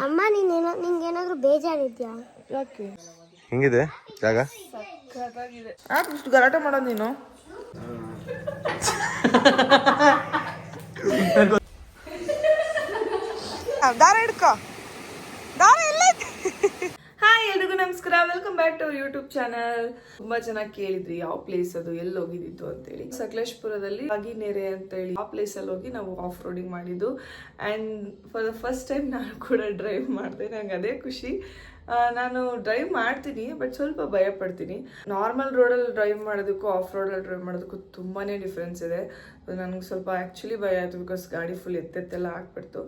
ಅಮ್ಮ ನಿಂಗೇನಾದ್ರೂ ಬೇಜಾರಿದ್ಯಾ? ಯಾಕೆ ಹೆಂಗಿದೆ ಜಾಗ? ಸಕ್ಕತ್ತಾಗಿದೆ. ಯಾಕೆ ಇಷ್ಟು ಗಲಾಟೆ ಮಾಡೋದು ನೀನು? ದಾರ ಹಿಡ್ಕೋ, ದಾರ ಎಲ್ಲ. ಹಾಯ್ ಎಲ್ರಿಗೂ ನಮಸ್ಕಾರ, welcome back to our YouTube channel. ತುಂಬಾ ಚೆನ್ನಾಗಿ ಕೇಳಿದ್ರಿ ಯಾವ ಪ್ಲೇಸ್ ಅದು, ಎಲ್ಲಿ ಹೋಗಿದ್ದು ಅಂತೇಳಿ. ಸಕಲೇಶ್ಪುರದಲ್ಲಿ ಬಾಗಿನೇರೆ ಅಂತೇಳಿ ಆ ಪ್ಲೇಸ್ ಅಲ್ಲಿ ಹೋಗಿ ನಾವು ಆಫ್ ರೋಡಿಂಗ್ ಮಾಡಿದ್ದು. And for the first time ನಾನು ಕೂಡ ಡ್ರೈವ್ ಮಾಡಿದೆ. ನಂಗೆ ಅದೇ ಖುಷಿ. ನಾನು ಡ್ರೈವ್ ಮಾಡ್ತೀನಿ, ಬಟ್ ಸ್ವಲ್ಪ ಭಯ ಪಡ್ತೀನಿ. ನಾರ್ಮಲ್ ರೋಡಲ್ಲಿ ಡ್ರೈವ್ ಮಾಡೋದಕ್ಕೂ ಆಫ್ ರೋಡಲ್ಲಿ ಡ್ರೈವ್ ಮಾಡೋದಕ್ಕೂ ತುಂಬಾ ಡಿಫ್ರೆನ್ಸ್ ಇದೆ. ನನಗೆ ಸ್ವಲ್ಪ ಆ್ಯಕ್ಚುಲಿ ಭಯ ಆಯಿತು, ಬಿಕಾಸ್ ಗಾಡಿ ಫುಲ್ ಎತ್ತೆಲ್ಲ ಆಗ್ಬಿಡ್ತು.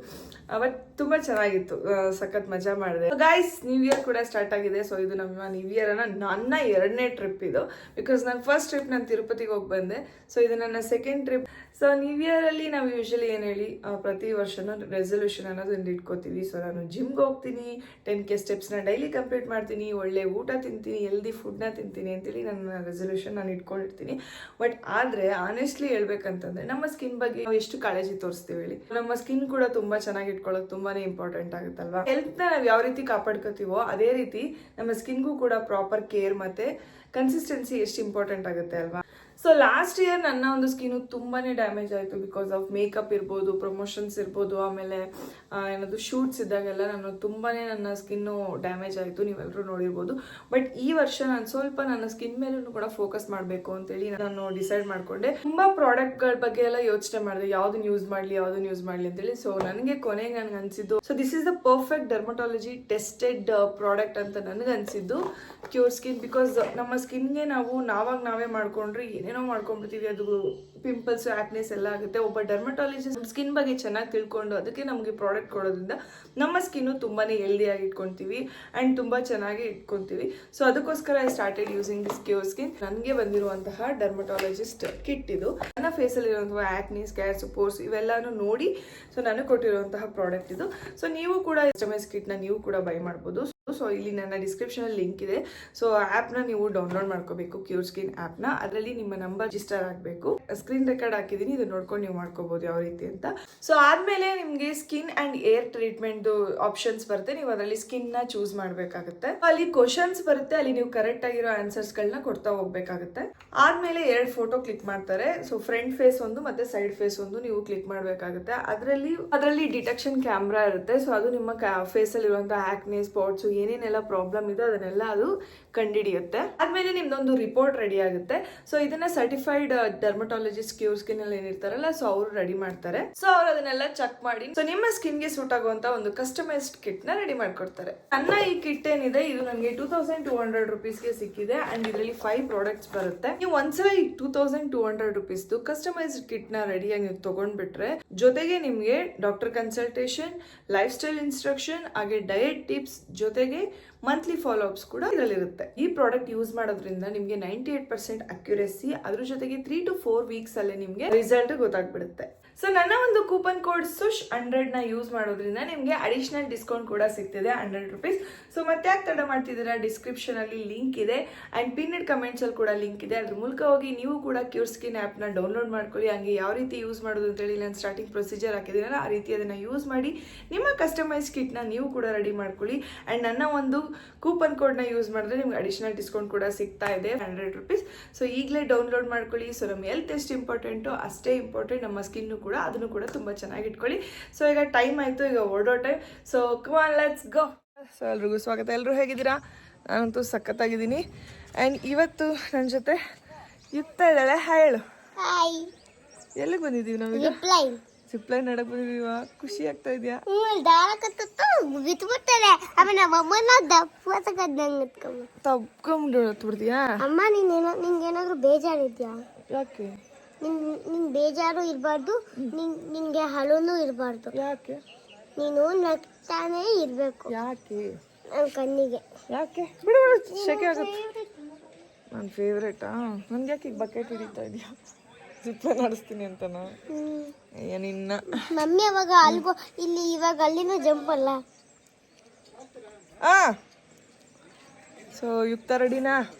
ಬಟ್ ತುಂಬ ಚೆನ್ನಾಗಿತ್ತು, ಸಖತ್ ಮಜಾ ಮಾಡಿದೆ. ಗೈಸ್, ನ್ಯೂ ಇಯರ್ ಕೂಡ ಸ್ಟಾರ್ಟ್ ಆಗಿದೆ. ಸೊ ಇದು ನಮ್ಮ ನ್ಯೂ ಇಯರ್ ನನ್ನ 2ನೇ ಟ್ರಿಪ್ ಇದು. ಬಿಕಾಸ್ ನನ್ನ ಫಸ್ಟ್ ಟ್ರಿಪ್ ನಾನು ತಿರುಪತಿಗೆ ಹೋಗಿ ಬಂದೆ. ಸೊ ಇದು ನನ್ನ ಸೆಕೆಂಡ್ ಟ್ರಿಪ್. ಸೊ ನ್ಯೂ ಇಯರಲ್ಲಿ ನಾವು ಯೂಶಲಿ ಏನು ಹೇಳಿ, ಪ್ರತಿ ವರ್ಷನೂ ರೆಸಲ್ಯೂಷನ್ ಅನ್ನೋದನ್ನು ಇಟ್ಕೋತೀವಿ. ಸೊ ನಾನು ಜಿಮ್ಗೆ ಹೋಗ್ತೀನಿ, 10K ಸ್ಟೆಪ್ಸ್ನ ಡೈಲಿ ಕಂಪ್ಲೀಟ್ ಮಾಡ್ತೀನಿ, ಒಳ್ಳೆ ಊಟ ತಿಂತೀನಿ, ಹೆಲ್ದಿ ಫುಡ್ನ ತಿಂತೀನಿ ಅಂತೇಳಿ ನನ್ನ ರೆಸಲ್ಯೂಷನ್ ನಾನು ಇಟ್ಕೊಂಡಿರ್ತೀನಿ. ಬಟ್ ಆದರೆ ಆನೆಸ್ಟ್ಲಿ ಹೇಳ್ಬೇಕಂತಂದ್ರೆ ನಮ್ಮ ಸ್ಕಿನ್ ಬಗ್ಗೆ ನಾವು ಎಷ್ಟು ಕಾಳಜಿ ತೋರಿಸ್ತೀವಿ ಹೇಳಿ. ನಮ್ಮ ಸ್ಕಿನ್ ಕೂಡ ತುಂಬಾ ಚೆನ್ನಾಗಿ ಇಟ್ಕೊಳ್ಳೋದು ತುಂಬಾನೇ ಇಂಪಾರ್ಟೆಂಟ್ ಆಗುತ್ತಲ್ವಾ. ಹೆಲ್ತ್ನ ನಾವು ಯಾವ ರೀತಿ ಕಾಪಾಡ್ಕೋತೀವೋ ಅದೇ ರೀತಿ ನಮ್ಮ ಸ್ಕಿನ್ಗೂ ಕೂಡ ಪ್ರಾಪರ್ ಕೇರ್ ಮತ್ತೆ ಕನ್ಸಿಸ್ಟೆನ್ಸಿ ಎಷ್ಟು ಇಂಪಾರ್ಟೆಂಟ್ ಆಗುತ್ತೆ ಅಲ್ವಾ. ಸೊ ಲಾಸ್ಟ್ ಇಯರ್ ನನ್ನ ಒಂದು ಸ್ಕಿನ್ನು ತುಂಬಾನೇ ಡ್ಯಾಮೇಜ್ ಆಯಿತು, ಬಿಕಾಸ್ ಆಫ್ ಮೇಕಪ್ ಇರ್ಬೋದು, ಪ್ರಮೋಷನ್ಸ್ ಇರ್ಬೋದು, ಆಮೇಲೆ ಏನಾದ್ರು ಶೂಟ್ಸ್ ಇದ್ದಾಗೆಲ್ಲ ನನ್ನ ಸ್ಕಿನ್ನು ಡ್ಯಾಮೇಜ್ ಆಯಿತು, ನೀವೆಲ್ಲರೂ ನೋಡಿರ್ಬೋದು. ಬಟ್ ಈ ವರ್ಷ ನಾನು ಸ್ವಲ್ಪ ನನ್ನ ಸ್ಕಿನ್ ಮೇಲೂ ಕೂಡ ಫೋಕಸ್ ಮಾಡಬೇಕು ಅಂತೇಳಿ ನಾನು ಡಿಸೈಡ್ ಮಾಡ್ಕೊಂಡೆ. ತುಂಬಾ ಪ್ರಾಡಕ್ಟ್ಗಳ ಬಗ್ಗೆ ಎಲ್ಲ ಯೋಚನೆ ಮಾಡಿದೆ, ಯಾವ್ದನ್ನ ಯೂಸ್ ಮಾಡಲಿ ಅಂತೇಳಿ. ಸೊ ನನಗೆ ಕೊನೆಗೆ ನನ್ಗೆ ಅನ್ಸಿದ್ದು, so this is the perfect dermatology tested product ಅಂತ ನನಗೆ ಅನ್ಸಿದ್ದು ಕ್ಯೂರ್ ಸ್ಕಿನ್. ಬಿಕಾಸ್ ನಮ್ಮ ಸ್ಕಿನ್ಗೆ ನಾವೇ ಮಾಡ್ಕೊಂಡ್ರೆ ಏನೇನೋ ಮಾಡ್ಕೊಂಡ್ಬಿಡ್ತೀವಿ, ಅದು ಪಿಂಪಲ್ಸ್, ಆಕ್ನೆಸ್ ಎಲ್ಲ ಆಗುತ್ತೆ. ಒಬ್ಬ ಡರ್ಮಟಾಲಜಿಸ್ಟ್ ಸ್ಕಿನ್ ಬಗ್ಗೆ ಚೆನ್ನಾಗಿ ತಿಳ್ಕೊಂಡು ಅದಕ್ಕೆ ನಮಗೆ ಪ್ರಾಡಕ್ಟ್ ಕೊಡೋದ್ರಿಂದ ನಮ್ಮ ಸ್ಕಿನ್ನು ತುಂಬಾನೇ ಹೆಲ್ದಿಯಾಗಿ ಇಟ್ಕೊಂತೀವಿ ಅಂಡ್ ತುಂಬಾ ಚೆನ್ನಾಗಿ ಇಟ್ಕೊಂತೀವಿ. ಸೊ ಅದಕ್ಕೋಸ್ಕರ I started using this cure skin. ನನಗೆ ಬಂದಿರುವಂತಹ ಡರ್ಮಟಾಲಜಿಸ್ಟ್ ಕಿಟ್ ಇದು. ನನ್ನ ಫೇಸಲ್ಲಿ ಇರುವಂತಹ ಆಕ್ನಿ, ಸ್ಕ್ಯಾರ್ಸ್, ಪೋರ್ಸ್ ಇವೆಲ್ಲಾನು ನೋಡಿ ಸೊ ನನಗೆ ಕೊಟ್ಟಿರುವಂತಹ ಪ್ರಾಡಕ್ಟ್ ಇದು. ಸೊ ನೀವು ಕೂಡ ಕಸ್ಟಮೈಸ್ ಕಿಟ್ನ ನೀವು ಕೂಡ ಬೈ ಮಾಡ್ಬೋದು. ಸೊ ಇಲ್ಲಿ ನನ್ನ ಡಿಸ್ಕ್ರಿಪ್ಷನ್ ಅಲ್ಲಿ ಲಿಂಕ್ ಇದೆ. ಸೊ ಆ್ಯಪ್ನ ನೀವು ಡೌನ್ಲೋಡ್ ಮಾಡ್ಕೋಬೇಕು, ಕ್ಯೂರ್ ಸ್ಕಿನ್ ಆ್ಯಪ್ನ. ಅದರಲ್ಲಿ ನಿಮ್ಮ ನಂಬರ್ ರಿಜಿಸ್ಟರ್ ಆಗಬೇಕು. ಸ್ಕ್ರೀನ್ ರೆಕಾರ್ಡ್ ಹಾಕಿದ್ದೀನಿ, ಇದು ನೋಡ್ಕೊಂಡು ನೀವು ಮಾಡ್ಕೋಬಹುದು ಯಾವ ರೀತಿ ಅಂತ. ಸೊ ಆದ್ಮೇಲೆ ನಿಮಗೆ skin and air treatment options ಬರುತ್ತೆ. ನೀವು ಅದರಲ್ಲಿ ಸ್ಕಿನ್ ನ ಚೂಸ್ ಮಾಡಬೇಕಾಗುತ್ತೆ. ಅಲ್ಲಿ ಕ್ವಶನ್ಸ್ ಬರುತ್ತೆ, ಅಲ್ಲಿ ನೀವು ಕರೆಕ್ಟ್ ಆಗಿರೋ ಆನ್ಸರ್ಸ್ ಗಳನ್ನ ಕೊಡ್ತಾ ಹೋಗ್ಬೇಕಾಗುತ್ತೆ. ಆದ್ಮೇಲೆ 2 ಫೋಟೋ ಕ್ಲಿಕ್ ಮಾಡ್ತಾರೆ. ಸೊ ಫ್ರಂಟ್ ಫೇಸ್ ಒಂದು ಮತ್ತೆ ಸೈಡ್ ಫೇಸ್ ಒಂದು ನೀವು ಕ್ಲಿಕ್ ಮಾಡಬೇಕಾಗುತ್ತೆ. ಅದರಲ್ಲಿ ಡಿಟೆಕ್ಷನ್ ಕ್ಯಾಮ್ರಾ ಇರುತ್ತೆ. ಸೊ ಅದು ನಿಮ್ಮ ಫೇಸ್ ಅಲ್ಲಿ ಇರುವಂತಹ ಆಕ್ನೆ, ಸ್ಪಾಟ್ಸ್, ಏನೇನೆಲ್ಲ ಪ್ರಾಬ್ಲಮ್ ಇದೆ ಅದನ್ನೆಲ್ಲ ಅದು ಕಂಡುಹಿಡಿಯುತ್ತೆ. ಆದ್ಮೇಲೆ ನಿಮ್ದೊಂದು ರಿಪೋರ್ಟ್ ರೆಡಿ ಆಗುತ್ತೆ. ಸೊ ಇದನ್ನ ಸರ್ಟಿಫೈಡ್ ಡರ್ಮಟಾಲಜಿಸ್ಟ್ ಕ್ಯೂರ್ ಸ್ಕಿನ್ ಅಲ್ಲಿ ಏನಿರ್ತಾರಲ್ಲ, ಸೊ ಅವರು ರೆಡಿ ಮಾಡ್ತಾರೆ. ಸೊ ಅವ್ರು ಅದನ್ನೆಲ್ಲ ಚೆಕ್ ಮಾಡಿ ಸೊ ನಿಮ್ಮ ಸ್ಕಿನ್ ಗೆ ಸೂಟ್ ಆಗುವಂತ ಒಂದು ಕಸ್ಟಮೈಸ್ಡ್ ಕಿಟ್ ನ ರೆಡಿ ಮಾಡ್ಕೊಡ್ತಾರೆ. ನನ್ನ ಈ ಕಿಟ್ ಏನಿದೆ ಇದು ನನಗೆ 2200 ರುಪೀಸ್ಗೆ ಸಿಕ್ಕಿದೆ. ಅಂಡ್ ಇದರಲ್ಲಿ 5 ಪ್ರಾಡಕ್ಟ್ಸ್ ಬರುತ್ತೆ. ನೀವು ಒಂದ್ಸಲ ಈ 2200 ರುಪೀಸ್ ಕಸ್ಟಮೈಸ್ಡ್ ಕಿಟ್ ನ ರೆಡಿಯಾಗಿ ನೀವು ತಗೊಂಡ್ಬಿಟ್ರೆ, ಜೊತೆಗೆ ನಿಮ್ಗೆ doctor consultation, life style instruction, ಹಾಗೆ ಡಯಟ್ ಟಿಪ್ಸ್, ಜೊತೆಗೆ ಮಂತ್ಲಿ ಫಾಲೋ ಅಪ್ಸ್ ಕೂಡ ಇದರಲ್ಲಿರುತ್ತೆ. ಈ ಪ್ರಾಡಕ್ಟ್ ಯೂಸ್ ಮಾಡೋದ್ರಿಂದ ನಿಮಗೆ 98% ಅಕ್ಯುರೆಸಿ, ಅದ್ರ ಜೊತೆಗೆ 3 to 4 ವೀಕ್ಸ್ ಅಲ್ಲೇ ನಿಮಗೆ ರಿಸಲ್ಟ್ ಗೊತ್ತಾಗ್ಬಿಡುತ್ತೆ. ಸೊ ನನ್ನ ಒಂದು ಕೂಪನ್ ಕೋಡ್ SUSH100 ನ ಯೂಸ್ ಮಾಡೋದ್ರಿಂದ ನಿಮಗೆ ಅಡಿಷನಲ್ ಡಿಸ್ಕೌಂಟ್ ಕೂಡ ಸಿಗ್ತಿದೆ, 100 ರುಪೀಸ್. ಸೊ ಮತ್ತೆ ಯಾಕೆ ತಡ ಮಾಡ್ತಿದ್ದೀರಾ, ಡಿಸ್ಕ್ರಿಪ್ಷನ್ ಅಲ್ಲಿ ಲಿಂಕ್ ಇದೆ ಅಂಡ್ ಪಿನ್ನೆಡ್ ಕಮೆಂಟ್ಸ್ ಅಲ್ಲಿ ಕೂಡ ಲಿಂಕ್ ಇದೆ. ಅದ್ರ ಮೂಲಕ ಹೋಗಿ ನೀವು ಕೂಡ ಕ್ಯೂರ್ ಸ್ಕಿನ್ ಆಪ್ ನ ಡೌನ್ಲೋಡ್ ಮಾಡ್ಕೊಳ್ಳಿ. ಹಂಗೆ ಯಾವ ರೀತಿ ಯೂಸ್ ಮಾಡೋದು ಅಂತ ಹೇಳಿ ನಾನು ಸ್ಟಾರ್ಟಿಂಗ್ ಪ್ರೊಸೀಜರ್ ಹಾಕಿದ್ದೀನಲ್ಲ, ಆ ರೀತಿ ಅದನ್ನ ಯೂಸ್ ಮಾಡಿ ನಿಮ್ಮ ಕಸ್ಟಮೈಸ್ ಕಿಟ್ ನ ನೀವು ಕೂಡ ರೆಡಿ ಮಾಡ್ಕೊಳ್ಳಿ. ಅಂಡ್ ನನ್ನ ಒಂದು ಕೂಪನ್ ಕೋಡ್ ನ ಯೂಸ್ ಮಾಡಿದ್ರೆ ನಿಮ್ಗೆ ಅಡಿಷನಲ್ ಡಿಸ್ಕೌಂಟ್ ಕೂಡ ಸಿಗ್ತಾ ಇದೆ, 100 ರುಪೀಸ್. ಸೊ ಈಗಲೇ ಡೌನ್ಲೋಡ್ ಮಾಡ್ಕೊಳ್ಳಿ. ಸೊ ನಮ್ಮ ಹೆಲ್ತ್ ಎಷ್ಟು ಇಂಪಾರ್ಟೆಂಟು ಅಷ್ಟೇ ಇಂಪಾರ್ಟೆಂಟ್ ನಮ್ಮ ಸ್ಕಿನ್ ಕೂಡ, ಅದನ್ನು ಕೂಡ ತುಂಬಾ ಚೆನ್ನಾಗಿ ಇಟ್ಕೊಳ್ಳಿ. ಸೊ ಈಗ ಟೈಮ್ ಆಯ್ತು, ಈಗ ಹೊರಡೋ time. So come on, let's go. So ಎಲ್ರಿಗೂ ಸ್ವಾಗತ. ಎಲ್ಲರೂ ಹೇಗಿದ್ದೀರಾ? ನಾನಂತೂ ಸಖತ್ತಾಗಿದ್ದೀನಿ. ಅಂಡ್ ಇವತ್ತು ನನ್ನ ಜೊತೆ ಯುಕ್ತ ಇದ್ದಾಳೆ. ಹೇಳು, ಎಲ್ಲಿಗೆ ಬಂದಿದ್ದೀವಿ ನಾವೀಗ? ಜಿಪ್ಲೈನ್ ನಡಕ್ ಬಂದಿದೀವ. ಖುಷಿ ಆಗ್ತಾ ಇದೆಯಾ? ತಪ್ಕೊಂಡ್ಬಿಡ್ತೀಯಾ? ಅಮ್ಮ ನಿಂಗೇನಾದ್ರೂ ಬೇಜಾರಿದ್ಯಾ? ಯಾಕೆ? ನಿಂಗ್ ಬೇಜಾರು ಇರಬಾರ್ದು, ನಿಂಗೆ ಹಳುನು ಇರಬಾರ್ದು. ಯಾಕೆ? ನೀನು ನಗ್ತಾನೆ ಇರ್ಬೇಕು. ಯಾಕೆ? ನನ್ನ ಕಣ್ಣಿಗೆ. ಯಾಕೆ? ಬಿಡು ಶೆಕೆ ಆಗುತ್ತೆ. ನನ್ನ ಫೇವ್ರೇಟಾ? ನನ್ಗೆ ಯಾಕೆ ಈಗ ಬಕೆಟ್ ಹಿಡಿತಾ ಇದೆಯಾ? ಜಿಪ್ಲೈನ್ ನಡೆಸ್ತೀನಿ ಅಂತನಾ? ನಿನ್ನ ಮಮ್ಮಿ ಅವಾಗ ಅಲ್ಗೋ ಇಲ್ಲಿ, ಇವಾಗ ಅಲ್ಲಿನೂ ಜಂಪ್ ಅಲ್ಲ. ಸೊ ಯುಕ್ತ ರೆಡಿನಾ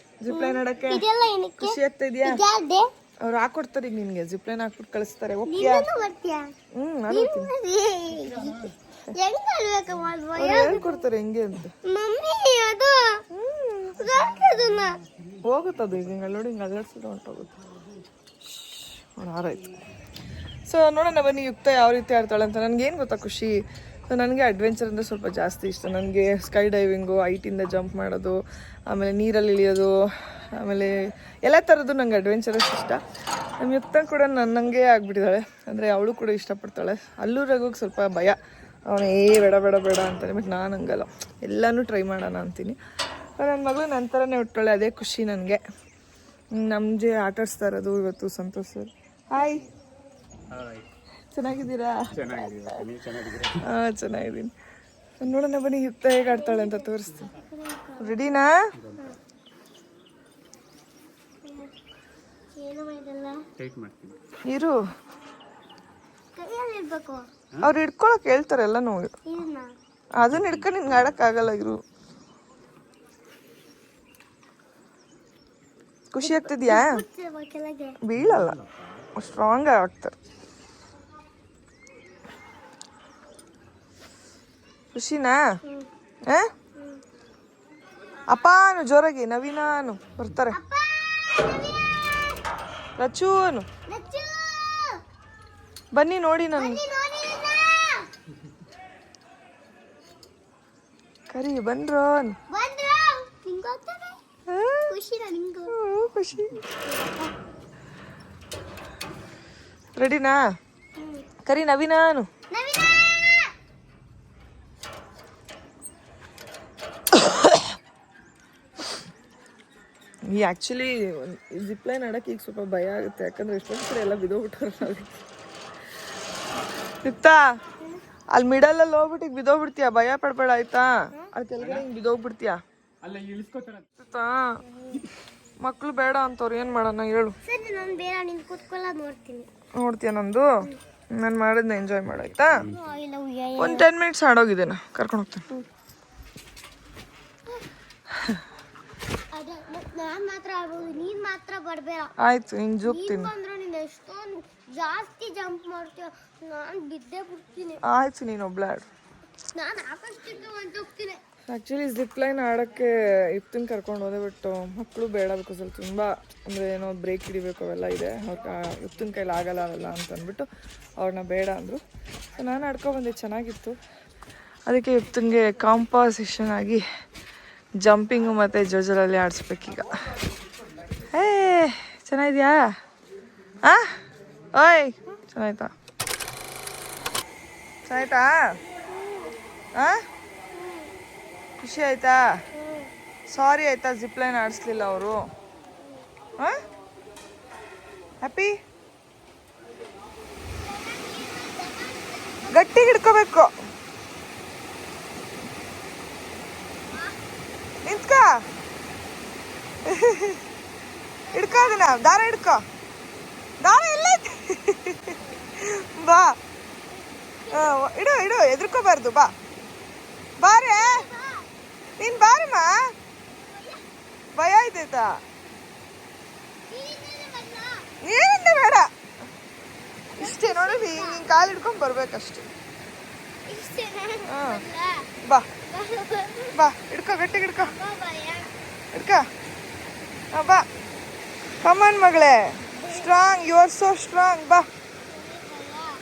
ಜಿಪ್ಲೈನ್ ಆಡಕ್ಕೆ? ಇದೆಲ್ಲ ಏನಕ್ಕೆ? ಖುಷಿ ಆಗ್ತಾ ಇದೆಯಾ? ಇದ್ಯಾರ್ದೆ? ಅವ್ರು ಹಾಕೊಡ್ತಾರೆ ಈಗ ನಿನ್ಗೆ, ಜಿಪ್ಲೈನ್ ಹಾಕ್ಬಿಟ್ಟು ಕಳಿಸ್ತಾರೆ. ನೀನು ಬರ್ತೀಯಾ? ನಾನು ಹೆಂಗ್ ಅಲ್ಬೇಕಮ್ಮ ಅದು ಭಯ? ಅವ್ರು ಹೇಳ್ಕೊಡ್ತಾರೆ ಹೆಂಗೆ ಅಂತ. ಮಮ್ಮಿ ಅದು ಸಾಕು ಅದನ್ನ. ಹೋಗುತ್ತದು ಈಗ ಹಿಂಗೆ ನೋಡಿ ಹಿಂಗೆ ಅಲ್ಲಾಡ್ಸಿದ್ರೆ ಹೊಂಟೋಗುತ್ತೆ. ಆರಾಯ್ತು. ಸೊ ನೋಡೋಣ ಬನ್ನಿ ಯುಕ್ತ ಯಾವ ರೀತಿ ಆಡ್ತಾಳೆ ಅಂತ. ನನಗೇನು ಗೊತ್ತಾ ಖುಷಿ, ಸೊ ನನಗೆ ಅಡ್ವೆಂಚರ್ ಅಂದರೆ ಸ್ವಲ್ಪ ಜಾಸ್ತಿ ಇಷ್ಟ. ನನಗೆ ಸ್ಕೈ ಡೈವಿಂಗು, ಹೈಟಿಂದ ಜಂಪ್ ಮಾಡೋದು, ಆಮೇಲೆ ನೀರಲ್ಲಿ ಇಳಿಯೋದು, ಆಮೇಲೆ ಎಲ್ಲ ಥರದ್ದು ನಂಗೆ ಅಡ್ವೆಂಚರಸ್ ಇಷ್ಟ. ನಮ್ಮ ಯುಕ್ತ ಕೂಡ ನನಗೆ ಆಗಿಬಿಟ್ಟಿದ್ದಾಳೆ, ಅಂದರೆ ಅವಳು ಕೂಡ ಇಷ್ಟಪಡ್ತಾಳೆ. ಅಲ್ಲೂ ರಘುಗೆ ಸ್ವಲ್ಪ ಭಯ, ಅವನು ಬೇಡ ಬೇಡ ಬೇಡ ಅಂತಾನೆ. ಬಟ್ ನಾನು ಹಂಗಲ್ಲ, ಎಲ್ಲನೂ ಟ್ರೈ ಮಾಡೋಣ ಅಂತೀನಿ. ನನ್ನ ಮಗಳು ನನ್ನ ಥರನೇ ಹುಟ್ಟಾಳೆ, ಅದೇ ಖುಷಿ ನನಗೆ. ನಮಗೆ ಆಟಾಡಿಸ್ತಾ ಇರೋದು ಇವತ್ತು ಸಂತೋಷ್ ಸರ್. ಹಾಯ್, ಚೆನ್ನಾಗಿದ್ದೀರಾ? ಹಾಂ ಚೆನ್ನಾಗಿದ್ದೀನಿ. ನೋಡೋಣ ಬನ್ನಿ ಯುಕ್ತ ಹೇಗೆ ಆಡ್ತಾಳೆ ಅಂತ ತೋರಿಸ್ತೀನಿ. ರೆಡಿನಾ? ಇರು, ಅವ್ರು ಹಿಡ್ಕೊಳಕ್ ಹೇಳ್ತಾರೆ ಎಲ್ಲ ನೋಡಿ. ಅದನ್ನ ಹಿಡ್ಕೊಂಡು ನಿನ್ಗೆ ಆಡಕ್ಕಾಗಲ್ಲ. ಇರು, ಖುಷಿ ಆಗ್ತಿದ್ಯಾ? ಬೀಳಲ್ಲ, ಸ್ಟ್ರಾಂಗ್ ಆಗ್ತಾರೆ. ಖುಷಿನಾ? ಅಪ್ಪಾನು ಜೋರಾಗಿ, ನವೀನಾನು ಬರ್ತಾರೆ, ರಚೂನು ಬನ್ನಿ ನೋಡಿ. ನಾನು ಕರಿ ಬಂದ್ರು. ಖುಷಿ ರೆಡಿನಾ? ಕರಿ ನವೀನಾನು. ಈ ಆ್ಯಕ್ಚುಲಿ ಜಿಪ್ ಲೈನ್ ಆಡೋಕೆ ಈಗ ಸ್ವಲ್ಪ ಭಯ ಆಗುತ್ತೆ, ಯಾಕಂದ್ರೆ ಎಷ್ಟೊಂದು ಕಡೆ ಎಲ್ಲ ಬಿದ್ದೋಗ್ಬಿಟ್ಟಾರೆ. ಇತ್ತಾ ಅಲ್ಲಿ ಮಿಡಲಲ್ಲಿ ಹೋಗ್ಬಿಟ್ಟು ಈಗ ಬಿದ್ದೋಗ್ಬಿಡ್ತೀಯ, ಭಯ ಪಡ್ಬೇಡ ಆಯ್ತಾ? ಅಲ್ಲಿ ಕೆಳಗಡೆ ಹಿಂಗೆ ಬಿದ್ದೋಗ್ಬಿಡ್ತೀಯ. ಮಕ್ಳು ಬೇಡ ಅಂತವ್ರು ಏನು ಮಾಡೋಣ ಹೇಳು? ನೋಡ್ತೀಯ ನಂದು? ನಾನು ಮಾಡಿದ್ನ ಎಂಜಾಯ್ ಮಾಡಾಯ್ತಾ? ಒಂದು 10 ಮಿನಿಟ್ಸ್ ಆಡೋಗಿದ್ದೇನೆ, ಕರ್ಕೊಂಡು ಹೋಗ್ತೇನೆ. ಆಯ್ತು, ಹಿಂಗೆ ಜೂಗ್ತೀನಿ. ಜಾಸ್ತಿ ಜಂಪ್ ಮಾಡ್ತೀಯ, ನಾನು ಬಿದ್ದೇ ಬಿಡ್ತೀನಿ. ಆಯ್ತು, ನೀನು ಒಬ್ಳೆ ಆಡು. ನಾನು ಆಕಾಶದಿಂದ ಹೊಂಟೋಗ್ತೀನಿ. ಆ್ಯಕ್ಚುಲಿ ಜಿಪ್ ಲೈನ್ ಆಡೋಕ್ಕೆ ಯುಕ್ತನ ಕರ್ಕೊಂಡು ಹೋದೆ, ಬಟ್ ಮಕ್ಕಳು ಬೇಡ, ಬೇಕು ಸ್ವಲ್ಪ ತುಂಬ ಅಂದರೆ ಏನೋ ಬ್ರೇಕ್ ಹಿಡಿಬೇಕು ಅವೆಲ್ಲ ಇದೆ, ಯುಕ್ತನ ಕೈಲಿ ಆಗಲ್ಲ ಅವೆಲ್ಲ ಅಂತ ಅಂದ್ಬಿಟ್ಟು ಅವ್ರನ್ನ ಬೇಡ ಅಂದರು. ಸೊ ನಾನು ಆಡ್ಕೊಬಂದೆ, ಚೆನ್ನಾಗಿತ್ತು. ಅದಕ್ಕೆ ಯುಕ್ತನಿಗೆ ಕಾಂಪೋಸಿಷನ್ ಆಗಿ ಜಂಪಿಂಗು ಮತ್ತು ಜೋಜಲಲ್ಲಿ ಆಡಿಸ್ಬೇಕೀಗ. ಏ ಚೆನ್ನಾಗಿದೆಯಾ? ಹಾಂ ಓಯ್, ಚೆನ್ನಾಯ್ತಾ? ಚೆನ್ನಾಯ್ತಾ? ಹಾಂ ಖುಷಿ ಆಯ್ತಾ? ಸಾರಿ ಆಯ್ತಾ ಜಿಪ್ ಲೈನ್ ಆಡಿಸ್ಲಿಲ್ಲ ಅವರು? ಹಾಂ ಹ್ಯಾಪಿ? ಗಟ್ಟಿಗೆ ಹಿಡ್ಕೋಬೇಕು. ನಿಂತ್ಕ, ಹಿಡ್ಕೋ ಅದನ್ನ, ದಾರ ಹಿಡ್ಕೋ. ದಾರ ಎಲ್ಲೈತಿ? ಬಾ, ಇಡು ಇಡು, ಎದ್ರಕೋಬಾರ್ದು. ಬಾ ಬಾರೆ, ನೀನ್ ಬಾರಮ್ಮ. ಭಯ ಆಯ್ತಾಯ್ತಾ? ಏನಿಂದ ಬೇಡ, ಇಷ್ಟೇ ನೋಡಿ, ನೀನ್ ಕಾಲು ಹಿಡ್ಕೊಂಡ್ ಬರ್ಬೇಕಷ್ಟೆ. ಹಾಂ ಬಾ ಬಾ, ಹಿಡ್ಕೋ, ಗಟ್ಟಿಗೆ ಹಿಡ್ಕೋ, ಹಿಡ್ಕೋ. ಹಾಂ ಬಾ, ಕಮಾನ್ ಮಗಳೇ, strong, you are so strong. ಬಾ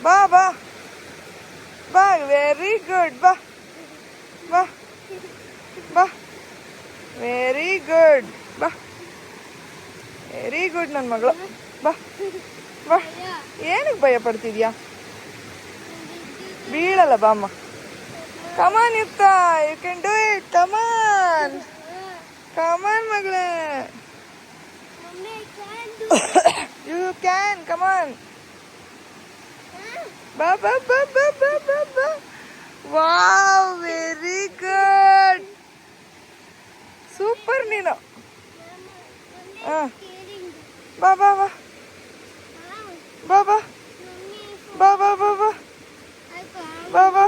ಬಾ ಬಾ ಬಾ, ವೆರಿ ಗುಡ್. ಬಾ ಬಾ ಬಾ, ವೆರಿ ಗುಡ್. ಬಾ, ವೆರಿ ಗುಡ್ ನನ್ನ ಮಗಳು. ಬಾ ಬಾ, ಏನಕ್ಕೆ ಭಯ ಪಡ್ತಿದ್ಯಾ? ಬೀಳಲ್ಲ, ಬಾಮ್ಮ. ಕಮಾನ್ ಯುಕ್ತ, ಯು ಕ್ಯಾನ್ ಡೂ ಇಟ್. ಕಮಾನ್ ಕಮಾನ್ ಮಗಳೇ, ಯು ಕ್ಯಾನ್. ಕಮಾನ್, ಬಾ ಬಾ ಬಾ ಬಾ ಬಾ ಬಾ ಬಾ. ವಾವ್, ವೆರಿ ಗುಡ್, ಸೂಪರ್ ನೀನು. ಬಾ ಬಾ ಬಾ ಬಾ ಬಾ ಬಾ ಬಾ ಬಾ ಬಾ ಬಾ ಬಾ.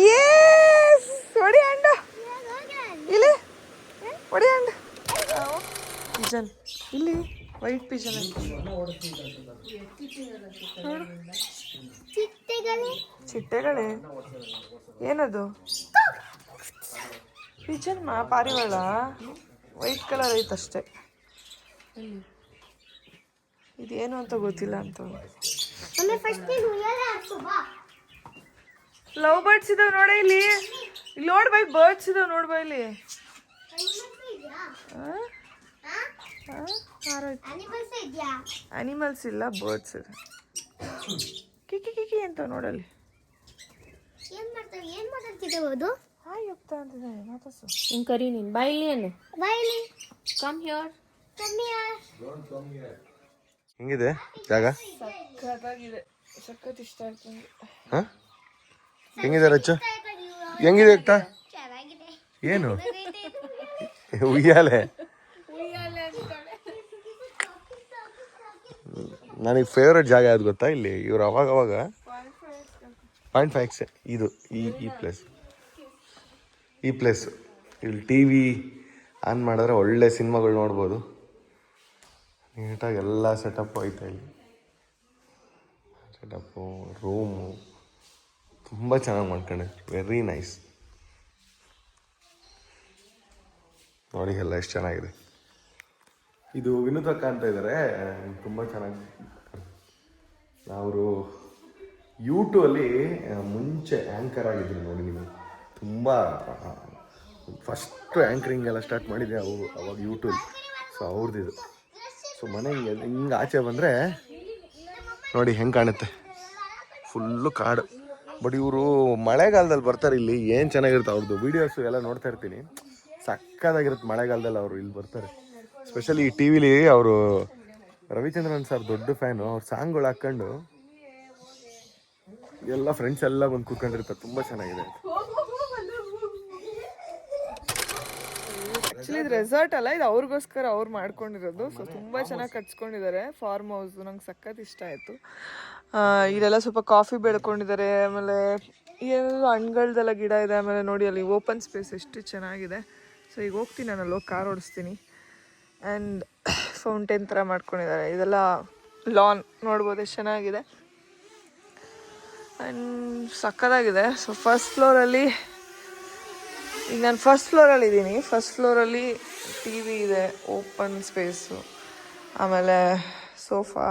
ಯೆಸ್, ಹೊಡಿ ಅಂಡ, ಇಲ್ಲಿ ಹೊಡಿ ಅಂಡ. ಪಿಜನ್ ಇಲ್ಲಿ, ವೈಟ್ ಪಿಜನ್ ಅಂತ. ಚಿಟ್ಟೆಗಳೇ ಏನದು? ಪಿಜನ್ ಪಾರಿವಾಳ ವೈಟ್ ಕಲರ್ ಐತಷ್ಟೇ. ಇದೇನು ಅಂತ ಗೊತ್ತಿಲ್ಲ ಅಂತ. ಲವ್ ಬರ್ಡ್ಸ್ ಇದಾವೆ ನೋಡ ಇಲ್ಲಿ. ಇಲ್ಲಿ ನೋಡ್ ಬೈ, ಬರ್ಡ್ಸ್ ಇದಾವೆ ನೋಡ್ ಬೈ ಇಲ್ಲಿ. ಅನಿಮಲ್ಸ್ ಇಲ್ಲ, ಬರ್ಡ್ಸ್ ಇದೆ. ಕಿಕಿ ಕಿಕಿ ಅಂತ ನೋಡಲ್ಲಿ. ಹಾಯ್ ಹೋಗ್ತಾ ಅಂತಿದ್ದಾನೆ, ಮಾತಾಡ್ಸು. ಹಿಂಗ್ ಕರಿ ನೀನ್ ಬಾಯಿಲಿ ಏನು ಕಮ್ ಹಿಯರ್. ಹೆಂಗಿದೆ ಜಾಗ? ಸಖತ್ತಾಗಿದೆ, ಸಖತ್ ಇಷ್ಟ ಆಯ್ತು. ಹಾ ಹೆಂಗಿದೆ ರಚ್ಚು? ಹೆಂಗಿದೆ ಅಕ್ಕ? ಏನು ಉಯ್ಯಾಲೆ? ನನಗೆ ಫೇವ್ರೆಟ್ ಜಾಗ ಯಾವ್ದು ಗೊತ್ತಾ? ಇಲ್ಲಿ ಇವ್ರು ಅವಾಗ 0.5 ಇದು ಈ ಪ್ಲೇಸ್ ಇಲ್ಲಿ ಟಿ ವಿ ಆನ್ ಮಾಡಿದ್ರೆ ಒಳ್ಳೆ ಸಿನಿಮಾಗಳು ನೋಡ್ಬೋದು. ನೀಟಾಗಿ ಎಲ್ಲ ಸೆಟಪ್ಪು ಐತೆ ಇಲ್ಲಿ. ಸೆಟಪ್ಪು, ರೂಮು ತುಂಬ ಚೆನ್ನಾಗಿ ಮಾಡ್ಕೊಂಡೆ, ವೆರಿ ನೈಸ್. ನೋಡಿ ಎಲ್ಲ ಎಷ್ಟು ಚೆನ್ನಾಗಿದೆ. ಇದು ವಿನೋದ್ ಅಕ್ಕ ಅಂತ ಇದ್ದಾರೆ, ತುಂಬ ಚೆನ್ನಾಗಿ. ಅವರು ಯೂಟ್ಯೂಬಲ್ಲಿ ಮುಂಚೆ ಆ್ಯಂಕರ್ ಆಗಿದ್ರು ನೋಡಿ ನೀವು. ತುಂಬ ಫಸ್ಟು ಆ್ಯಂಕರಿಂಗ್ ಎಲ್ಲ ಸ್ಟಾರ್ಟ್ ಮಾಡಿದ್ದೆ ಅವಾಗ ಯೂಟ್ಯೂಬ್. ಸೊ ಅವ್ರದ್ದಿದು. ಸೊ ಮನೆ ಹಿಂಗೆ ಆಚೆ ಬಂದರೆ ನೋಡಿ ಹೆಂಗೆ ಕಾಣುತ್ತೆ, ಫುಲ್ಲು ಕಾಡು. ಬಟ್ ಇವರು ಮಳೆಗಾಲದಲ್ಲಿ ಬರ್ತಾರೆ ಇಲ್ಲಿ, ಏನು ಚೆನ್ನಾಗಿರುತ್ತೆ ಅವ್ರದ್ದು ವೀಡಿಯೋಸು ಎಲ್ಲ ನೋಡ್ತಾ ಇರ್ತೀನಿ. ಸಕ್ಕತ್ತಾಗಿರುತ್ತೆ ಮಳೆಗಾಲದಲ್ಲಿ ಅವರು ಇಲ್ಲಿ ಬರ್ತಾರೆ. ಸ್ಪೆಷಲಿ ಈ ಟಿ ವಿಲಿ ಅವರು ರವಿಚಂದ್ರನ್ ಸರ್ ದೊಡ್ಡ ಫ್ಯಾನು. ಅವ್ರ ಸಾಂಗ್ಗಳು ಹಾಕ್ಕೊಂಡು ಎಲ್ಲ ಫ್ರೆಂಡ್ಸ್ ಎಲ್ಲ ಬಂದು ಕೂತ್ಕೊಂಡಿರ್ತಾರೆ. ತುಂಬ ಚೆನ್ನಾಗಿದೆ. ಆ್ಯಕ್ಚುಲಿ ಇದು ರೆಸಾರ್ಟ್ ಅಲ್ಲ, ಇದು ಅವ್ರಿಗೋಸ್ಕರ ಅವ್ರು ಮಾಡ್ಕೊಂಡಿರೋದು. ಸೊ ತುಂಬ ಚೆನ್ನಾಗಿ ಕಟ್ಸ್ಕೊಂಡಿದ್ದಾರೆ ಫಾರ್ಮ್ ಹೌಸ್. ನಂಗೆ ಸಖತ್ ಇಷ್ಟ ಆಯಿತು. ಇಲ್ಲೆಲ್ಲ ಸ್ವಲ್ಪ ಕಾಫಿ ಬೆಳ್ಕೊಂಡಿದ್ದಾರೆ. ಆಮೇಲೆ ಎಲ್ಲ ಹಣ್ಗಳ್ದೆಲ್ಲ ಗಿಡ ಇದೆ. ಆಮೇಲೆ ನೋಡಿ ಅಲ್ಲಿ ಓಪನ್ ಸ್ಪೇಸ್ ಎಷ್ಟು ಚೆನ್ನಾಗಿದೆ. ಸೊ ಈಗ ಹೋಗ್ತೀನಿ, ನಾನು ಅಲ್ಲೋಗಿ ಕಾರ್ ಓಡಿಸ್ತೀನಿ. ಆ್ಯಂಡ್ ಫೌಂಟೇನ್ ಥರ ಮಾಡ್ಕೊಂಡಿದ್ದಾರೆ. ಇದೆಲ್ಲ ಲಾನ್ ನೋಡ್ಬೋದು, ಎಷ್ಟು ಚೆನ್ನಾಗಿದೆ. ಆ್ಯಂಡ್ ಸಕ್ಕತ್ತಾಗಿದೆ. ಸೊ ಫಸ್ಟ್ ಫ್ಲೋರಲ್ಲಿ, ಈಗ ನಾನು ಫಸ್ಟ್ ಫ್ಲೋರಲ್ಲಿ ಇದ್ದೀನಿ. ಫಸ್ಟ್ ಫ್ಲೋರಲ್ಲಿ ಟಿ ವಿ ಇದೆ, ಓಪನ್ ಸ್ಪೇಸು, ಆಮೇಲೆ ಸೋಫಾ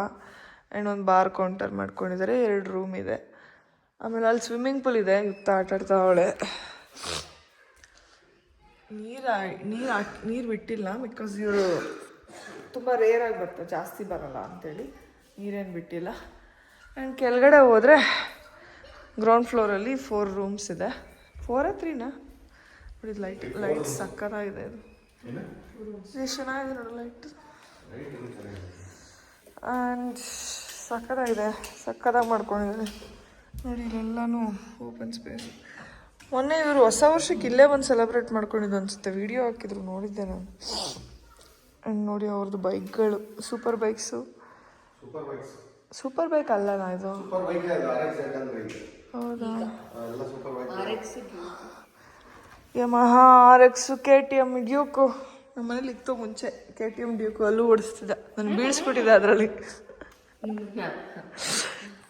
ಆ್ಯಂಡ್ ಒಂದು ಬಾರ್ ಕೌಂಟರ್ ಮಾಡ್ಕೊಂಡಿದ್ದಾರೆ. 2 ರೂಮ್ ಇದೆ. ಆಮೇಲೆ ಅಲ್ಲಿ ಸ್ವಿಮ್ಮಿಂಗ್ ಪೂಲ್ ಇದೆ. ಯುಕ್ತ ಆಟಾಡ್ತಾ ಅವಳೆ. ನೀರು ಬಿಟ್ಟಿಲ್ಲ, ಬಿಕಾಸ್ ಇವರು ತುಂಬ ರೇರಾಗಿ ಬರ್ತಾರೆ, ಜಾಸ್ತಿ ಬರೋಲ್ಲ ಅಂಥೇಳಿ ನೀರೇನು ಬಿಟ್ಟಿಲ್ಲ. ಆ್ಯಂಡ್ ಕೆಳಗಡೆ ಹೋದರೆ ಗ್ರೌಂಡ್ ಫ್ಲೋರಲ್ಲಿ 4 ರೂಮ್ಸ್ ಇದೆ. 4 3ನಾ ನೋಡಿ. ಲೈಟ್ ಸಕ್ಕತ್ತಾಗಿದೆ. ಇದು ಎಷ್ಟು ಚೆನ್ನಾಗಿದೆ ನೋಡಿ ಲೈಟ್. ಆ್ಯಂಡ್ ಸಕ್ಕತ್ತಾಗಿದೆ, ಸಕ್ಕತ್ತಾಗಿ ಮಾಡ್ಕೊಂಡಿದ್ದಾರೆ ನೋಡಿ. ಇಲ್ಲೆಲ್ಲನೂ ಓಪನ್ ಸ್ಪೇಸ್. ಮೊನ್ನೆ ಇವರು ಹೊಸ ವರ್ಷಕ್ಕೆ ಇಲ್ಲೇ ಬಂದು ಸೆಲೆಬ್ರೇಟ್ ಮಾಡ್ಕೊಂಡಿದ್ದು ಅನಿಸುತ್ತೆ. ವಿಡಿಯೋ ಹಾಕಿದ್ರು, ನೋಡಿದ್ದೆ ನಾನು. ಆ್ಯಂಡ್ ನೋಡಿ ಅವ್ರದ್ದು ಬೈಕ್ಗಳು, ಸೂಪರ್ ಬೈಕ್ಸು. ಸೂಪರ್ ಬೈಕ್ ಅಲ್ಲ ಇದು. ಹೌದಾ? Yamaha RX, KTM, Duke. ನಮ್ಮ ಮನೇಲಿ ಇತ್ತು ಮುಂಚೆ KTM ಡ್ಯೂಕು. ಅಲ್ಲೂ ಓಡಿಸ್ತಿದ್ದ, ನಾನು ಬೀಳಿಸ್ಬಿಟ್ಟಿದ್ದೆ ಅದರಲ್ಲಿ.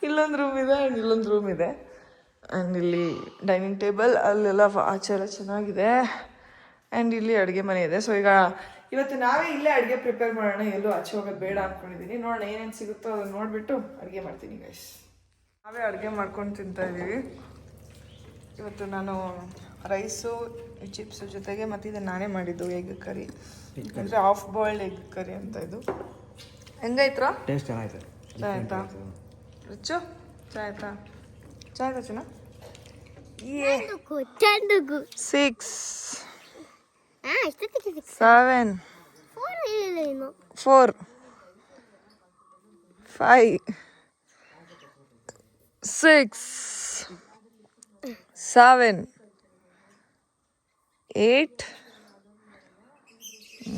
ಇಲ್ಲೊಂದು ರೂಮ್ ಇದೆ ಆ್ಯಂಡ್ ಇಲ್ಲೊಂದು ರೂಮ್ ಇದೆ. ಆ್ಯಂಡ್ ಇಲ್ಲಿ ಡೈನಿಂಗ್ ಟೇಬಲ್, ಅಲ್ಲೆಲ್ಲ ಆಚೆ ಎಲ್ಲ ಚೆನ್ನಾಗಿದೆ. ಆ್ಯಂಡ್ ಇಲ್ಲಿ ಅಡುಗೆ ಮನೆ ಇದೆ. ಸೊ ಈಗ ಇವತ್ತು ನಾವೇ ಇಲ್ಲೇ ಅಡುಗೆ ಪ್ರಿಪೇರ್ ಮಾಡೋಣ, ಎಲ್ಲೂ ಆಚೆ ಹೋಗೋದು ಬೇಡ ಅಂದ್ಕೊಂಡಿದ್ದೀನಿ. ನೋಡೋಣ ಏನೇನು ಸಿಗುತ್ತೋ ಅದನ್ನು ನೋಡಿಬಿಟ್ಟು ಅಡುಗೆ ಮಾಡ್ತೀನಿ ಗೈಸ್. ನಾವೇ ಅಡುಗೆ ಮಾಡ್ಕೊಂಡು ತಿಂತಾಯಿದ್ದೀವಿ ಇವತ್ತು. ನಾನು ರೈಸು, ಚಿಪ್ಸು ಜೊತೆಗೆ ಮತ್ತು ಇದನ್ನು ನಾನೇ ಮಾಡಿದ್ದು ಎಗ್ ಕರಿ, ಅಂದರೆ ಹಾಫ್ ಬಾಯ್ಲ್ಡ್ ಎಗ್ ಕರಿ ಅಂತ. ಇದು ಹೆಂಗಾಯ್ತು? ಟೇಸ್ಟ್ ಚೆನ್ನಾಗಿದೆ. ಚಾಯ್ ಆಯ್ತಾ ರಿಚ್ಚು? ಚಾಯ್ ಆಯ್ತಾ? ಚಾಯ್ ಆಯ್ತಾ ಚೆನ್ನ? 6 7 4 5 6 7 8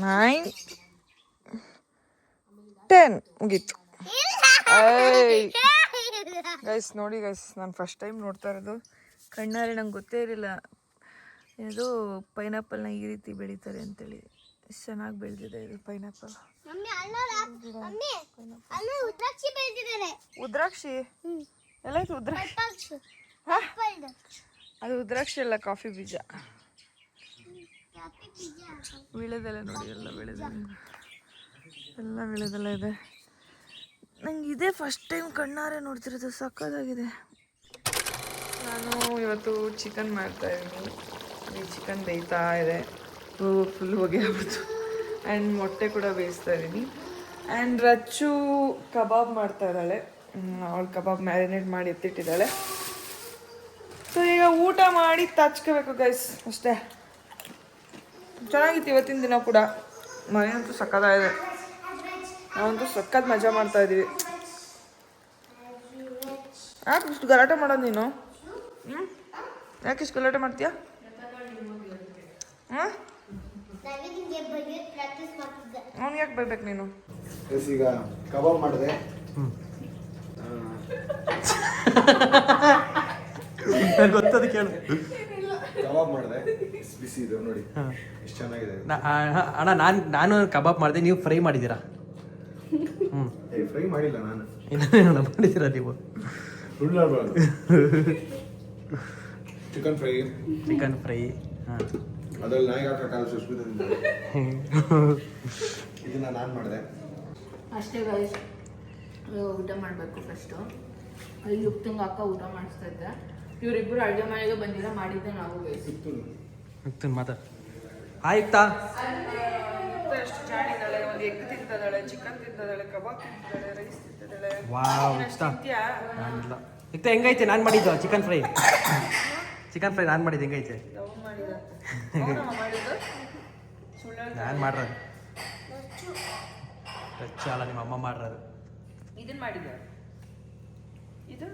9 10 ಮುಗೀತು. ಗೈಸ್ ನೋಡಿ ಗೈಸ್, ನಾನು ಫಸ್ಟ್ ಟೈಮ್ ನೋಡ್ತಾ ಇರೋದು ಕಣ್ಣಾರೆ. ನಂಗೆ ಗೊತ್ತೇ ಇರಲಿಲ್ಲ ಇದು ಪೈನಾಪಲ್ನ ಈ ರೀತಿ ಬೆಳೀತಾರೆ ಅಂತೇಳಿ. ಎಷ್ಟು ಚೆನ್ನಾಗಿ ಬೆಳೆದಿದೆ ಇದು ಪೈನಾಪಲ್. ಉದ್ರಾಕ್ಷಿ ಎಲ್ಲ ರುದ್ರಾಕ್ಷಿ ಅದು ರುದ್ರಾಕ್ಷಿ ಅಲ್ಲ, ಕಾಫಿ ಬೀಜ. ವೀಳ್ಯದೆಲೆ ನೋಡಿ, ಎಲ್ಲ ವೀಳ್ಯದೆಲೆ, ಎಲ್ಲ ವೀಳ್ಯದೆಲೆ ಇದೆ. ನಂಗೆ ಇದೇ ಫಸ್ಟ್ ಟೈಮ್ ಕಣ್ಣಾರೆ ನೋಡ್ತಿರೋದು, ಸಕ್ಕತ್ತಾಗಿದೆ. ನಾನು ಇವತ್ತು ಚಿಕನ್ ಮಾಡ್ತಾ ಇದ್ದೀನಿ. ಈ ಚಿಕನ್ ಬೇಯ್ತಾ ಇದೆ, ಫುಲ್ ಹೊಗೆ ಆಗ್ಬಿಡ್ತು. ಆ್ಯಂಡ್ ಮೊಟ್ಟೆ ಕೂಡ ಬೇಯಿಸ್ತಾ ಇದ್ದೀನಿ. ಆ್ಯಂಡ್ ರಚ್ಚು ಕಬಾಬ್ ಮಾಡ್ತಾ ಇದ್ದಾಳೆ. ಅವಳು ಕಬಾಬ್ ಮ್ಯಾರಿನೇಟ್ ಮಾಡಿ ಎತ್ತಿಟ್ಟಿದ್ದಾಳೆ. ಸೊ ಈಗ ಊಟ ಮಾಡಿ ತಚ್ಕೋಬೇಕು ಗೈಸ್, ಅಷ್ಟೇ. ಚೆನ್ನಾಗಿತ್ತು ಇವತ್ತಿನ ದಿನ ಕೂಡ. ಮನೆಯಂತೂ ಸಕ್ಕತ್ತಾಗಿದೆ, ನಾವಂತೂ ಸಕ್ಕತ್ ಮಜಾ ಮಾಡ್ತಾ ಇದ್ದೀವಿ. ಯಾಕೆ ಇಷ್ಟು ಗಲಾಟೆ ಮಾಡೋದು ನೀನು? ಯಾಕೆ ಇಷ್ಟು ಗಲಾಟೆ ಮಾಡ್ತೀಯಾ? ಹಾಂ, ಅವ್ನಿಗೆ ಯಾಕೆ ಬೈಬೇಕು ನೀನು? ಈಗ ಕಬಾಬ್ ಮಾಡಿದೆ. ಗೊತ್ತದ ಕೇಳು. ಕಬಾಬ್ ಮಾಡಿದೆ, ಬಿಸಿ ಇದೆ ನೋಡಿ, ಎಷ್ಟು ಚೆನ್ನಾಗಿದೆ. ಅಣ್ಣ ನಾನು ಕಬಾಬ್ ಮಾಡಿದೆ, ನೀವು ಫ್ರೈ ಮಾಡಿದ್ದೀರಾ? ಫ್ರೈ ಮಾಡಿಲ್ಲ ನಾನು. ಇನ್ನೇನು ಮಾಡಿದ್ದೀರಾ ನೀವು? Chicken fry. Chicken fry. ಹಾಂ, ಅದ್ರಲ್ಲಿ ನಾಯಿಗೆ ಹಾಕೋ ಸುಸ್ಮಿತದಿಂದ ಇದನ್ನ ನಾನು ಮಾಡಿದೆ. ಅಷ್ಟೇ ಗೈಸ್, ಊಟ ಮಾಡಬೇಕು ಫಸ್ಟು. ಅಲ್ಲಿ ಯುಕ್ತಂಗೆ ಅಕ್ಕ ಊಟ ಮಾಡಿಸ್ತಾ ಇದ್ದೆ. ಇವರಿಬ್ಬರು ಅಡುಗೆ ಮನೆಗೆ ಬಂದಿಲ್ಲ, ಮಾಡಿದ್ದೆ ನಾವು ಗೈಸ್. ಮಾತಾಡ ಆಯ್ತಾ? ಎಷ್ಟು ಜಾಡಿದ್ದಾಳೆ, ಒಂದು ಎಗ್ ತಿಂತಿದ್ದಾಳೆ, ಚಿಕನ್ ತಿಂತಿದ್ದಾಳೆ, ಕಬಾಬ್ ತಿಂತಿದ್ದಾಳೆ, ರೈಸ್ ತಿಂತಿದ್ದಾಳೆ. ವಾವ್, ಇಷ್ಟ. ನಾನಿಲ್ಲ. ಇತ್ತು ಹೆಂಗೈತೆ ನಾನು ಮಾಡಿದ್ದು ಚಿಕನ್ ಫ್ರೈ? ಚಿಕನ್ ಫ್ರೈ ನಾನು ಮಾಡಿದ್ದು ಹೆಂಗೈತೆ? ನಾನು ಮಾಡಿರೋದು ರಚ್ಚ ಅಲ್ಲ, ನಿಮ್ಮ ಅಮ್ಮ ಮಾಡಿರೋದು. ಇದನ್ನ ಮಾಡಿದ್ದೆ, ಇದು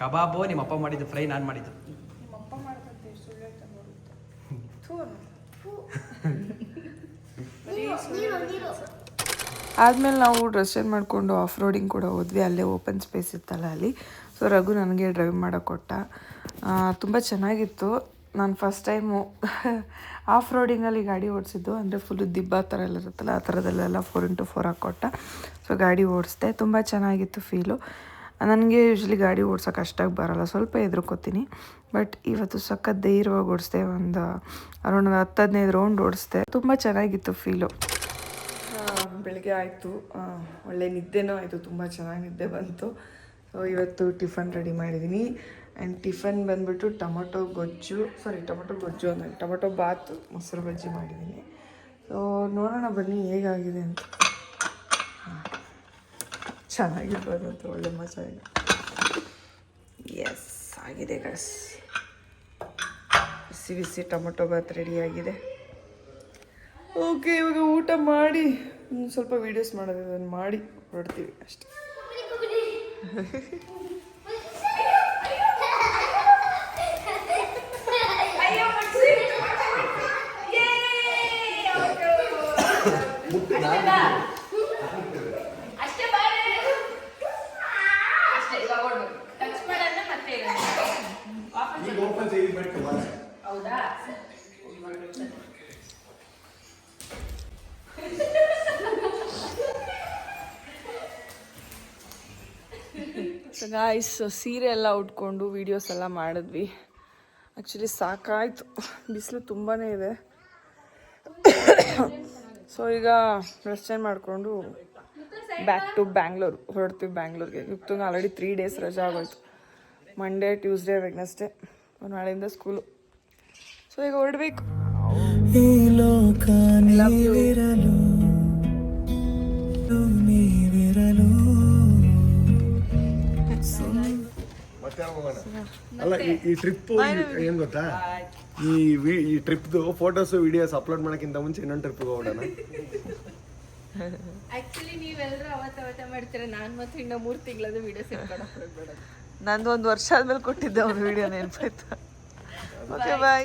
ಕಬಾಬು ನಿಮ್ಮ ಅಪ್ಪ ಮಾಡಿದ್ದು, ಫ್ರೈ ನಾನು ಮಾಡಿದ್ದು. ನಿಮ್ಮಪ್ಪ ಮಾಡ್ತಂತೆ, ಸುಳ್ಳು ಹೇಳ್ತಾ ನೋಡುತ್ತೆ. ಆದಮೇಲೆ ನಾವು ಡ್ರೆಸ್ ಚೇಂಜ್ ಮಾಡಿಕೊಂಡು ಆಫ್ ರೋಡಿಂಗ್ ಕೂಡ ಹೋದ್ವಿ. ಅಲ್ಲೇ ಓಪನ್ ಸ್ಪೇಸ್ ಇತ್ತಲ್ಲ ಅಲ್ಲಿ. ಸೊ ರಘು ನನಗೆ ಡ್ರೈವ್ ಮಾಡೋಕೆ ಕೊಟ್ಟ. ತುಂಬ ಚೆನ್ನಾಗಿತ್ತು. ನಾನು ಫಸ್ಟ್ ಟೈಮು ಆಫ್ ರೋಡಿಂಗಲ್ಲಿ ಗಾಡಿ ಓಡಿಸಿದ್ದು. ಅಂದರೆ ಫುಲ್ಲು ದಿಬ್ಬ ಥರ ಎಲ್ಲ ಇರುತ್ತಲ್ಲ, ಆ ಥರದಲ್ಲೆಲ್ಲ 4x4 ಹಾಕ್ಕೊಟ್ಟ. ಸೊ ಗಾಡಿ ಓಡಿಸ್ದೆ, ತುಂಬ ಚೆನ್ನಾಗಿತ್ತು ಫೀಲು. ನನಗೆ ಯೂಶ್ವಲಿ ಗಾಡಿ ಓಡ್ಸೋಕೆ ಅಷ್ಟಾಗಿ ಬರೋಲ್ಲ, ಸ್ವಲ್ಪ ಹೆದರ್ಕೋತೀನಿ. ಬಟ್ ಇವತ್ತು ಸಖತ್ ಧೈರ್ಯವಾಗಿ ಓಡಿಸ್ದೆ. ಒಂದು ಅರೌಂಡ್ 10-15 ರೌಂಡ್ ಓಡಿಸ್ದೆ. ತುಂಬ ಚೆನ್ನಾಗಿತ್ತು ಫೀಲು. ಬೆಳಗ್ಗೆ ಆಯಿತು, ಒಳ್ಳೆ ನಿದ್ದೆನೂ ಆಯಿತು, ತುಂಬ ಚೆನ್ನಾಗಿ ನಿದ್ದೆ ಬಂತು. ಸೊ ಇವತ್ತು ಟಿಫನ್ ರೆಡಿ ಮಾಡಿದ್ದೀನಿ. ಆ್ಯಂಡ್ ಟಿಫನ್ ಬಂದುಬಿಟ್ಟು ಟೊಮೊಟೊ ಗೊಜ್ಜು ಅಂದರೆ ಟೊಮೊಟೊ ಬಾತು, ಮೊಸರು ಬಜ್ಜಿ ಮಾಡಿದ್ದೀನಿ. ಸೊ ನೋಡೋಣ ಬನ್ನಿ ಹೇಗಾಗಿದೆ ಅಂತ. ಚೆನ್ನಾಗಿರ್ಬೋದು ಅಂತ, ಒಳ್ಳೆ ಮಜಾ ಇದೆ. ಎಸ್ ಆಗಿದೆ ಗಸ್, ಬಿಸಿ ಬಿಸಿ ಟೊಮೊಟೊ ಬಾತ್ ರೆಡಿಯಾಗಿದೆ. ಓಕೆ, ಇವಾಗ ಊಟ ಮಾಡಿ ಸ್ವಲ್ಪ ವೀಡಿಯೋಸ್ ಮಾಡೋದು, ಅದನ್ನು ಮಾಡಿ ಹೊರಡ್ತೀವಿ ಅಷ್ಟೇ. ಸೊ ಗಾಯ್ಸ್, ಸೀರೆ ಎಲ್ಲ ಉಟ್ಕೊಂಡು ವೀಡಿಯೋಸ್ ಎಲ್ಲ ಮಾಡಿದ್ವಿ. ಆ್ಯಕ್ಚುಲಿ ಸಾಕಾಯಿತು, ಬಿಸಿಲು ತುಂಬಾ ಇದೆ. ಸೊ ಈಗ ಡ್ರೆಸ್ ಚೇಂಜ್ ಮಾಡಿಕೊಂಡು ಬ್ಯಾಕ್ ಟು ಬ್ಯಾಂಗ್ಳೂರು ಹೊರಡ್ತೀವಿ. ಬ್ಯಾಂಗ್ಳೂರಿಗೆ ಯುಕ್ತಂಗೆ ಆಲ್ರೆಡಿ 3 ಡೇಸ್ ರಜಾ ಆಗೋಯ್ತು. ಮಂಡೇ, ಟ್ಯೂಸ್ಡೇ, ವೆಡ್ನೆಸ್ಡೇ, ನಾಳೆಯಿಂದ ಸ್ಕೂಲು. ಸೊ ಈಗ ಹೊರಡ್ಬೇಕು. ಅಲ್ಲ, ಈ ಟ್ರಿಪ್ ಏನ್ ಗೊತ್ತಾ, ಈ ಟ್ರಿಪ್ದು ಫೋಟೋಸ್ ವಿಡಿಯೋಸ್ ಅಪ್ಲೋಡ್ ಮಾಡೋಕ್ಕಿಂತ ಮುಂಚೆ ಇನ್ನೊಂದು ಟ್ರಿಪ್ಗೆ ಹೋಗೋಣ. ಆಕ್ಚುಲಿ ನೀವೆಲ್ಲರೂ ಅವತ್ತೇ ಮಾಡ್ತೀರಾ, ನಾನು ಮತ್ತು ಇನ್ನೂ 3 ತಿಂಗಳದ್ದು ವಿಡಿಯೋಸ್ ಇಟ್ಕೊಂಡು ನಂದು 1 ವರ್ಷ ಆದ್ಮೇಲೆ ಕೊಟ್ಟಿದ್ದೆ ಅವ್ರ ವಿಡಿಯೋ ನೆನಪಾಯ್ತಾ. Okay bye.